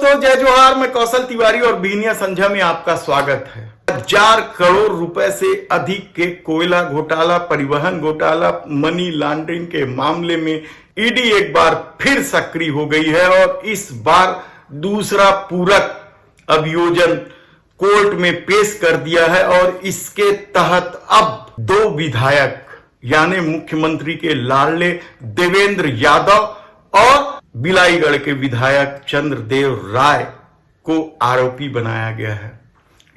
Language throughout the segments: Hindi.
दोस्तों, जय जोहार। मैं कौशल तिवारी और बीनिया संझा में आपका स्वागत है। 1000 करोड़ रुपए से अधिक के कोयला घोटाला, परिवहन घोटाला, मनी लॉन्ड्रिंग के मामले में ईडी एक बार फिर सक्रिय हो गई है और इस बार दूसरा पूरक अभियोजन कोर्ट में पेश कर दिया है। और इसके तहत अब 2 विधायक यानी मुख्यमंत्री के लाडले देवेंद्र यादव और बिलाईगढ़ के विधायक चंद्रदेव राय को आरोपी बनाया गया है।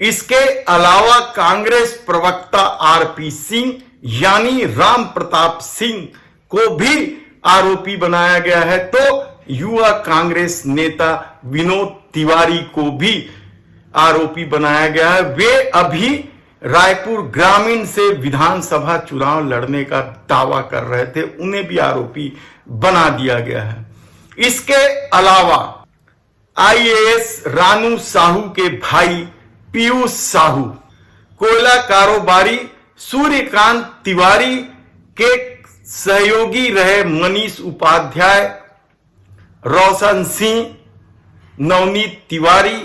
इसके अलावा कांग्रेस प्रवक्ता आरपी सिंह यानी राम प्रताप सिंह को भी आरोपी बनाया गया है। तो युवा कांग्रेस नेता विनोद तिवारी को भी आरोपी बनाया गया है। वे अभी रायपुर ग्रामीण से विधानसभा चुनाव लड़ने का दावा कर रहे थे, उन्हें भी आरोपी बना दिया गया है। इसके अलावा आईएएस रानू साहू के भाई पीयूष साहू, कोयला कारोबारी सूर्यकांत तिवारी के सहयोगी रहे मनीष उपाध्याय, रोशन सिंह, नवनीत तिवारी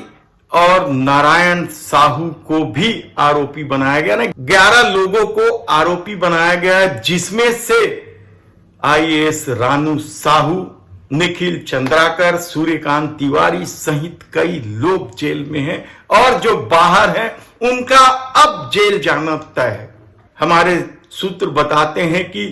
और नारायण साहू को भी आरोपी बनाया गया। 11 लोगों को आरोपी बनाया गया है, जिसमें से आईएएस रानू साहू, निखिल चंद्राकर, सूर्यकांत तिवारी सहित कई लोग जेल में हैं और जो बाहर हैं उनका अब जेल जाना तय है। हमारे सूत्र बताते हैं कि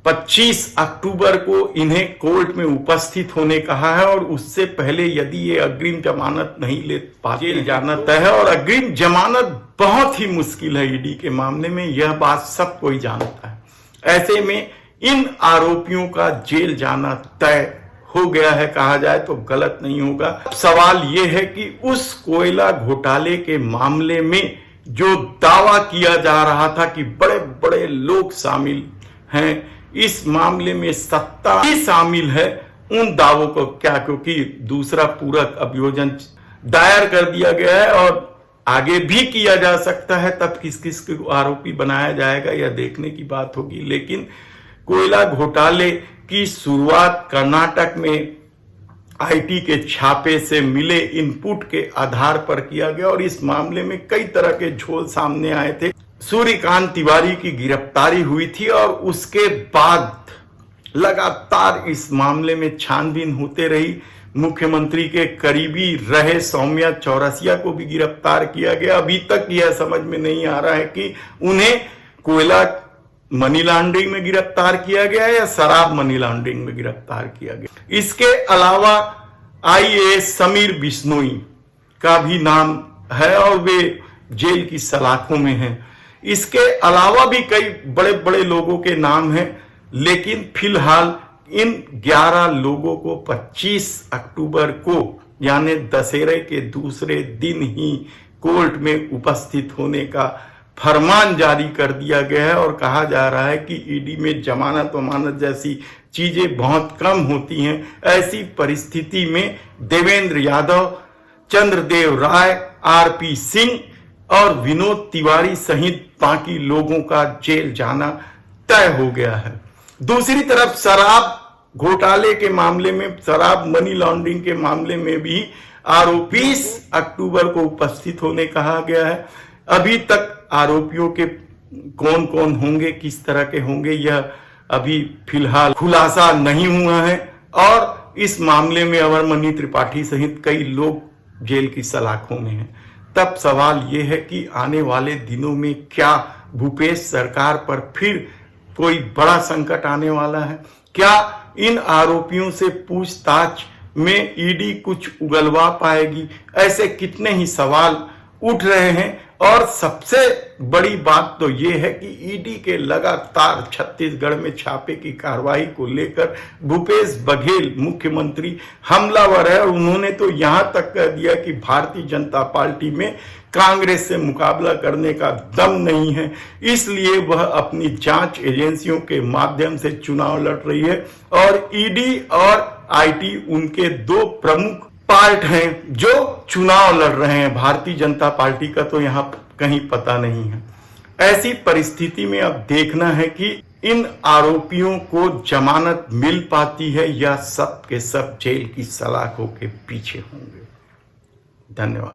25 अक्टूबर को इन्हें कोर्ट में उपस्थित होने कहा है और उससे पहले यदि ये अग्रिम जमानत नहीं ले पाते जेल जाना तय है। और अग्रिम जमानत बहुत ही मुश्किल है ईडी के मामले में, यह बात सब कोई जानता है। ऐसे में इन आरोपियों का जेल जाना तय हो गया है कहा जाए तो गलत नहीं होगा। सवाल यह है कि उस कोयला घोटाले के मामले में जो दावा किया जा रहा था कि बड़े बड़े लोग शामिल हैं, इस मामले में सत्ता ही शामिल है, उन दावों को क्या, क्योंकि दूसरा पूरक अभियोजन दायर कर दिया गया है और आगे भी किया जा सकता है, तब किस किस को आरोपी बनाया जाएगा यह देखने की बात होगी। लेकिन कोयला घोटाले की शुरुआत कर्नाटक में आईटी के छापे से मिले इनपुट के आधार पर किया गया और इस मामले में कई तरह के झोल सामने आए थे। सूर्यकांत तिवारी की गिरफ्तारी हुई थी और उसके बाद लगातार इस मामले में छानबीन होते रही। मुख्यमंत्री के करीबी रहे सौम्या चौरसिया को भी गिरफ्तार किया गया। अभी तक यह समझ में नहीं आ रहा है कि उन्हें कोयला मनी लॉन्ड्रिंग में गिरफ्तार किया गया या शराब मनी लॉन्ड्रिंग में गिरफ्तार किया गया। इसके अलावा आईएएस समीर बिश्नोई का भी नाम है और वे जेल की सलाखों में हैं। इसके अलावा भी कई बड़े बड़े लोगों के नाम हैं, लेकिन फिलहाल इन 11 लोगों को 25 अक्टूबर को यानी दशहरे के दूसरे दिन ही कोर्ट में उपस्थित होने का फरमान जारी कर दिया गया है। और कहा जा रहा है कि ईडी में जमानत वमानत जैसी चीजें बहुत कम होती हैं। ऐसी परिस्थिति में देवेंद्र यादव, चंद्रदेव राय, आरपी सिंह और विनोद तिवारी सहित बाकी लोगों का जेल जाना तय हो गया है। दूसरी तरफ शराब घोटाले के मामले में, शराब मनी लॉन्ड्रिंग के मामले में भी आरोपी 20 अक्टूबर को उपस्थित होने कहा गया है। अभी तक आरोपियों के कौन कौन होंगे, किस तरह के होंगे, यह अभी फिलहाल खुलासा नहीं हुआ है। और इस मामले में अमरमणि त्रिपाठी सहित कई लोग जेल की सलाखों में हैं। तब सवाल यह है कि आने वाले दिनों में क्या भूपेश सरकार पर फिर कोई बड़ा संकट आने वाला है? क्या इन आरोपियों से पूछताछ में ईडी कुछ उगलवा पाएगी? ऐसे कितने ही सवाल उठ रहे हैं। और सबसे बड़ी बात तो यह है कि ईडी के लगातार छत्तीसगढ़ में छापे की कार्रवाई को लेकर भूपेश बघेल मुख्यमंत्री हमलावर है और उन्होंने तो यहां तक कह दिया कि भारतीय जनता पार्टी में कांग्रेस से मुकाबला करने का दम नहीं है, इसलिए वह अपनी जांच एजेंसियों के माध्यम से चुनाव लड़ रही है। और ईडी और आईटी उनके 2 प्रमुख पार्ट हैं जो चुनाव लड़ रहे हैं। भारतीय जनता पार्टी का तो यहां कहीं पता नहीं है। ऐसी परिस्थिति में अब देखना है कि इन आरोपियों को जमानत मिल पाती है या सब के सब जेल की सलाखों के पीछे होंगे। धन्यवाद।